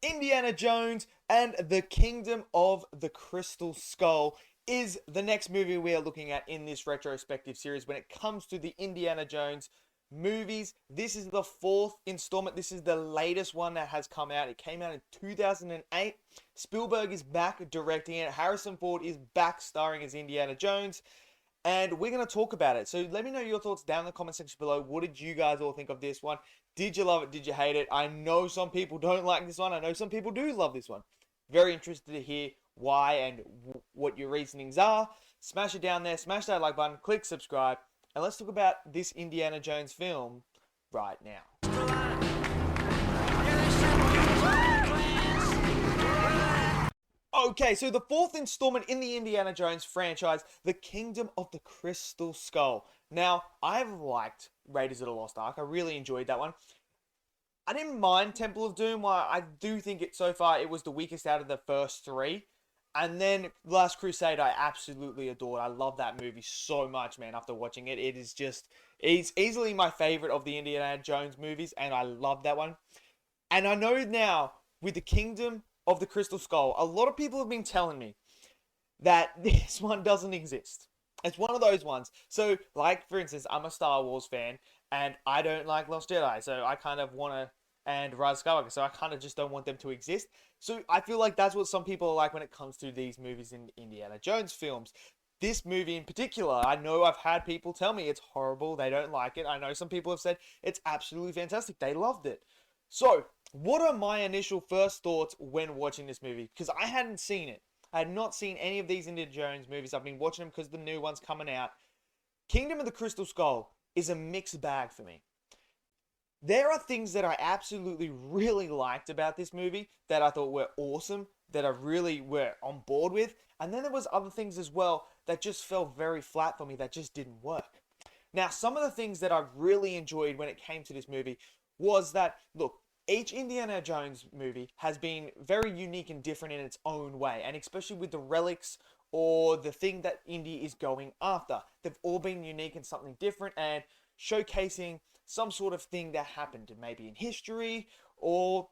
Indiana Jones and the Kingdom of the Crystal Skull is the next movie we are looking at in this retrospective series when it comes to the Indiana Jones movies. This is the fourth installment. This is the latest one that has come out. It came out in 2008. Spielberg is back directing it. Harrison Ford is back starring as Indiana Jones. And we're going to talk about it. So let me know your thoughts down in the comment section below. What did you guys all think of this one? Did you love it? Did you hate it? I know some people don't like this one. I know some people do love this one. Very interested to hear why and what your reasonings are. Smash it down there. Smash that like button. Click subscribe. And let's talk about this Indiana Jones film right now. Okay, so the fourth installment in the Indiana Jones franchise, The Kingdom of the Crystal Skull. Now, I've liked Raiders of the Lost Ark. I really enjoyed that one. I didn't mind Temple of Doom. I do think so far it was the weakest out of the first three. And then Last Crusade, I absolutely adored. I love that movie so much, man, after watching it. It's easily my favorite of the Indiana Jones movies, and I love that one. And I know now, with The Kingdom of the Crystal Skull, a lot of people have been telling me that this one doesn't exist. It's one of those ones. So, like, for instance, I'm a Star Wars fan, and I don't like Lost Jedi, so I kind of want to, and Rise of Skywalker, so I kind of just don't want them to exist. So I feel like that's what some people are like when it comes to these movies in Indiana Jones films. This movie in particular, I know I've had people tell me it's horrible, they don't like it. I know some people have said it's absolutely fantastic, they loved it. So, what are my initial first thoughts when watching this movie? Because I hadn't seen it. I had not seen any of these Indiana Jones movies. I've been watching them because the new one's coming out. Kingdom of the Crystal Skull is a mixed bag for me. There are things that I absolutely really liked about this movie that I thought were awesome, that I really were on board with. And then there was other things as well that just fell very flat for me, that just didn't work. Now, some of the things that I really enjoyed when it came to this movie was that, look, each Indiana Jones movie has been very unique and different in its own way, and especially with the relics or the thing that Indy is going after. They've all been unique and something different and showcasing some sort of thing that happened, maybe in history or,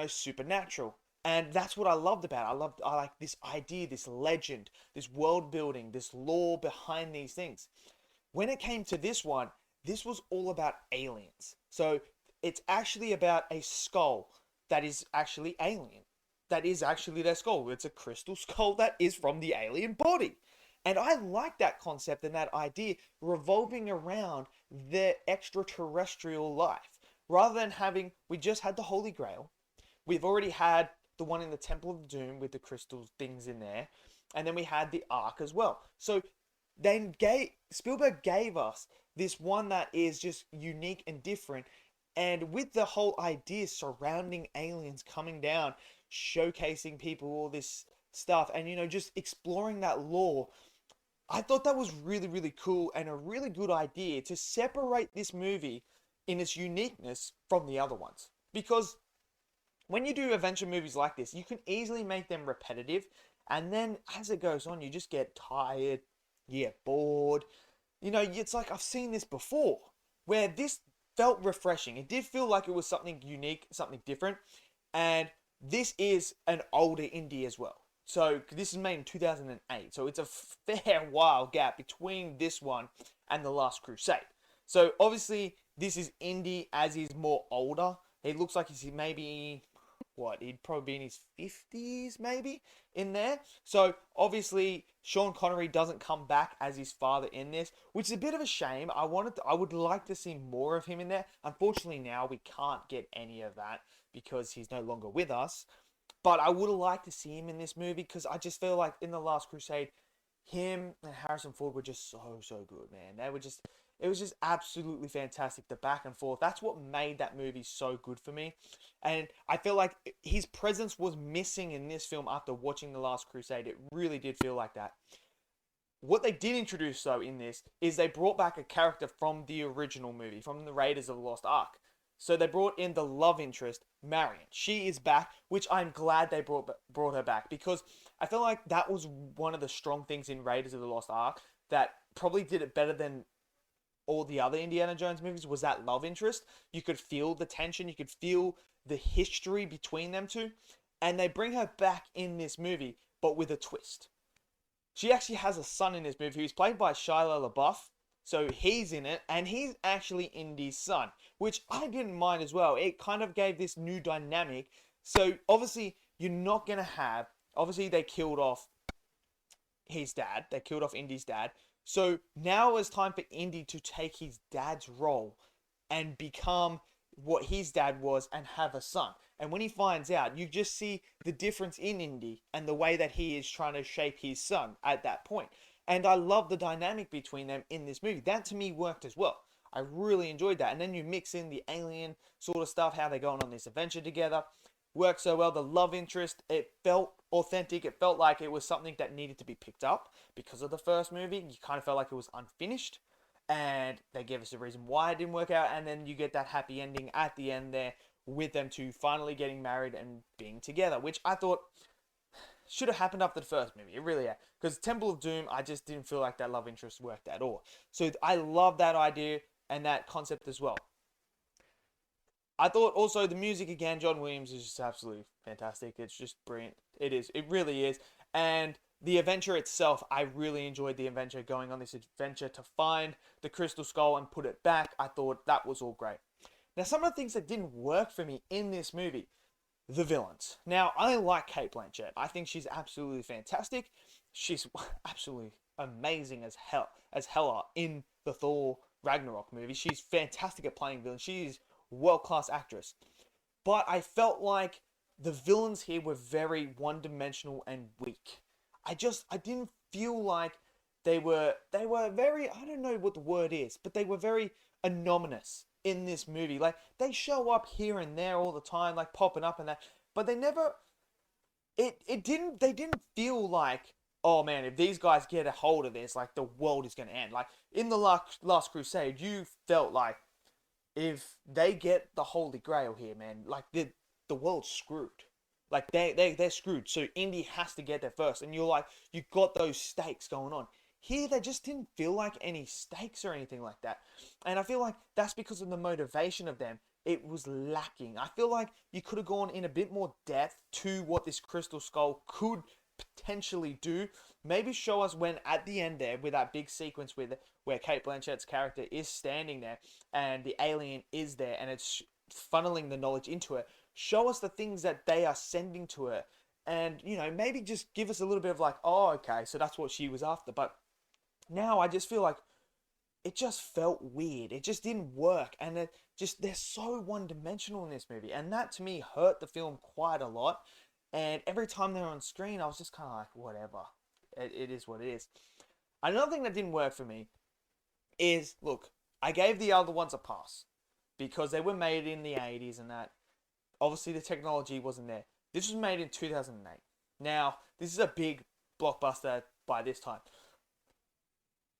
supernatural. And that's what I loved about it. I like this idea, this legend, this world building, this lore behind these things. When it came to this one, this was all about aliens. So it's actually about a skull that is actually alien. That is actually their skull. It's a crystal skull that is from the alien body. And I like that concept and that idea revolving around the extraterrestrial life. Rather than we just had the Holy Grail. We've already had the one in the Temple of Doom with the crystal things in there. And then we had the Ark as well. So then Spielberg gave us this one that is just unique and different. And with the whole idea surrounding aliens coming down, showcasing people all this stuff, and just exploring that lore, I thought that was really, really cool and a really good idea to separate this movie in its uniqueness from the other ones. Because when you do adventure movies like this, you can easily make them repetitive, and then as it goes on, you just get tired, you get bored. It's like I've seen this before, where this felt refreshing. It did feel like it was something unique, something different, and this is an older indie as well. So this is made in 2008, so it's a fair while gap between this one and The Last Crusade. So obviously this is indie as he's more older. He looks like he's maybe, he'd probably be in his 50s maybe in there. So obviously Sean Connery doesn't come back as his father in this, which is a bit of a shame. I would like to see more of him in there. Unfortunately now we can't get any of that because he's no longer with us. But I would have liked to see him in this movie because I just feel like in The Last Crusade, him and Harrison Ford were just so good, man. It was just absolutely fantastic, the back and forth. That's what made that movie so good for me. And I feel like his presence was missing in this film after watching The Last Crusade. It really did feel like that. What they did introduce, though, in this is they brought back a character from the original movie, from the Raiders of the Lost Ark. So they brought in the love interest, Marion. She is back, which I'm glad they brought her back, because I feel like that was one of the strong things in Raiders of the Lost Ark that probably did it better than all the other Indiana Jones movies, was that love interest. You could feel the tension, you could feel the history between them two. And they bring her back in this movie, but with a twist. She actually has a son in this movie who's played by Shia LaBeouf. So he's in it, and he's actually Indy's son, which I didn't mind as well. It kind of gave this new dynamic. So obviously, you're not going to have. Obviously, they killed off his dad. They killed off Indy's dad. So now it's time for Indy to take his dad's role and become what his dad was and have a son. And when he finds out, you just see the difference in Indy and the way that he is trying to shape his son at that point. And I love the dynamic between them in this movie. That to me worked as well. I really enjoyed that. And then you mix in the alien sort of stuff, how they're going on this adventure together. Worked so well. The love interest, it felt authentic. It felt like it was something that needed to be picked up because of the first movie. You kind of felt like it was unfinished. And they gave us a reason why it didn't work out. And then you get that happy ending at the end there with them two finally getting married and being together, which I thought should have happened after the first movie. It really had. Because Temple of Doom, I just didn't feel like that love interest worked at all. So I love that idea and that concept as well. I thought also the music again, John Williams is just absolutely fantastic. It's just brilliant. It is. It really is. And the adventure itself, I really enjoyed the adventure, going on this adventure to find the Crystal Skull and put it back. I thought that was all great. Now, some of the things that didn't work for me in this movie, the villains. Now, I like Cate Blanchett. I think she's absolutely fantastic. She's absolutely amazing as Hela in the Thor Ragnarok movie. She's fantastic at playing villains. She's world-class actress. But I felt like the villains here were very one-dimensional and weak. I didn't feel like they were very, I don't know what the word is, but they were very anonymous in this movie. Like, they show up here and there all the time, like popping up and that, but they never, they didn't feel like, oh man, if these guys get a hold of this, like the world is going to end. Like in the last Crusade, you felt like if they get the Holy Grail here, man, like the world's screwed. Like they're screwed. So Indy has to get there first, and you're like, you got those stakes going on. Here, they just didn't feel like any stakes or anything like that. And I feel like that's because of the motivation of them. It was lacking. I feel like you could have gone in a bit more depth to what this Crystal Skull could potentially do. Maybe show us when at the end there, with that big sequence where Cate Blanchett's character is standing there and the alien is there and it's funneling the knowledge into it. Show us the things that they are sending to her. And, you know, maybe just give us a little bit of like, oh, okay, so that's what she was after. But now I just feel like it just felt weird. It just didn't work. And they're so one-dimensional in this movie. And that, to me, hurt the film quite a lot. And every time they're on screen, I was just kind of like, whatever. It is what it is. Another thing that didn't work for me is, look, I gave the other ones a pass. Because they were made in the 80s and that. Obviously, the technology wasn't there. This was made in 2008. Now, this is a big blockbuster by this time.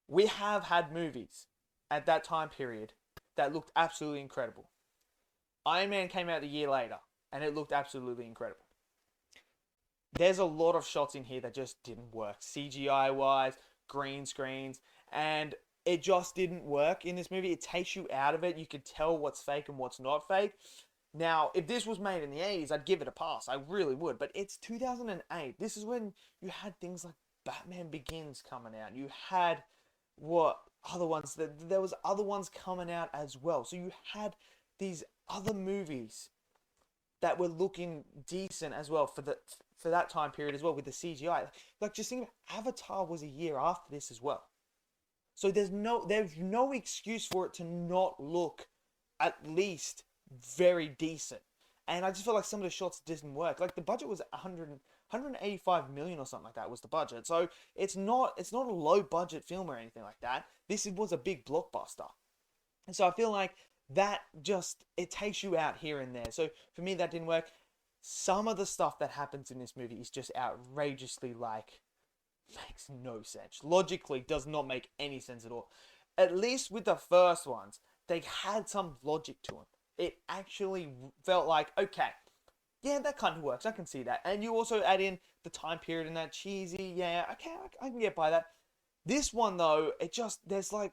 We have had movies at that time period that looked absolutely incredible. Iron Man came out a year later, and it looked absolutely incredible. There's a lot of shots in here that just didn't work. CGI-wise, green screens, and it just didn't work in this movie. It takes you out of it. You could tell what's fake and what's not fake. Now, if this was made in the 80s, I'd give it a pass. I really would. But it's 2008. This is when you had things like Batman Begins coming out. You had what other ones? There was other ones coming out as well. So you had these other movies that were looking decent as well for that time period as well with the CGI. Like just think of Avatar was a year after this as well. So there's no excuse for it to not look at least very decent. And I just feel like some of the shots didn't work. Like the budget was 185 million or something like that was the budget. So it's not a low budget film or anything like that. This was a big blockbuster. And so I feel like that just, it takes you out here and there. So for me, that didn't work. Some of the stuff that happens in this movie is just outrageously makes no sense. Logically does not make any sense at all. At least with the first ones, they had some logic to them. It actually felt like, okay, yeah, that kind of works. I can see that. And you also add in the time period and that cheesy, yeah, okay, I can get by that. This one, though, it just, there's like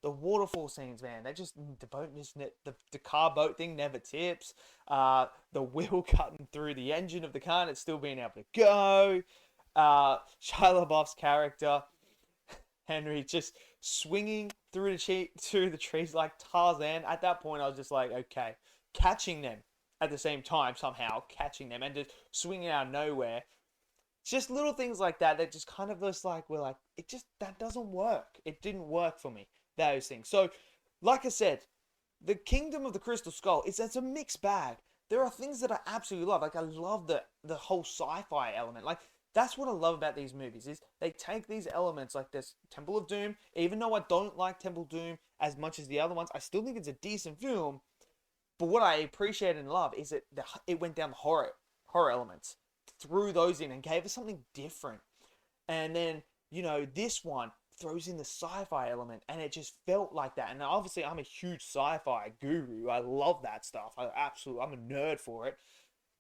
the waterfall scenes, man, they just, the boat just, the car boat thing never tips. The wheel cutting through the engine of the car and it's still being able to go. Shia LaBeouf's character, Henry, just swinging through through the trees like Tarzan. At that point, I was just like, okay, catching them at the same time somehow, catching them and just swinging out of nowhere. Just little things like that that just kind of just like, we're like, it just, that doesn't work. It didn't work for me, those things. So, like I said, the Kingdom of the Crystal Skull, it's a mixed bag. There are things that I absolutely love. Like, I love the whole sci-fi element. Like, that's what I love about these movies, is they take these elements like this Temple of Doom. Even though I don't like Temple of Doom as much as the other ones, I still think it's a decent film. But what I appreciate and love is that it went down the horror elements, threw those in and gave us something different. And then, you know, this one throws in the sci-fi element and it just felt like that. And obviously I'm a huge sci-fi guru. I love that stuff. I'm a nerd for it.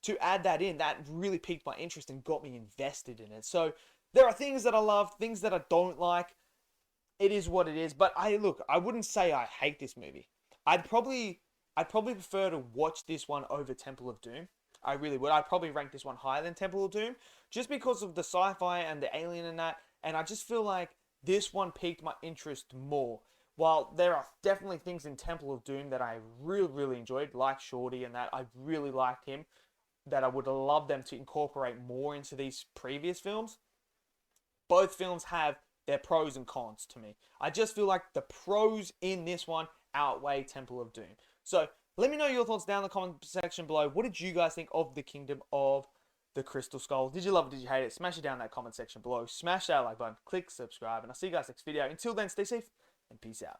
To add that in, that really piqued my interest and got me invested in it. So there are things that I love, things that I don't like. It is what it is. But I wouldn't say I hate this movie. I'd probably prefer to watch this one over Temple of Doom. I really would. I'd probably rank this one higher than Temple of Doom, just because of the sci-fi and the alien and that. And I just feel like this one piqued my interest more. While there are definitely things in Temple of Doom that I really, really enjoyed, like Shorty and that, I really liked him, that I would have loved them to incorporate more into these previous films. Both films have their pros and cons to me. I just feel like the pros in this one outweigh Temple of Doom. So let me know your thoughts down in the comment section below. What did you guys think of the Kingdom of the Crystal Skull? Did you love it? Did you hate it? Smash it down in that comment section below. Smash that like button. Click subscribe. And I'll see you guys next video. Until then, stay safe and peace out.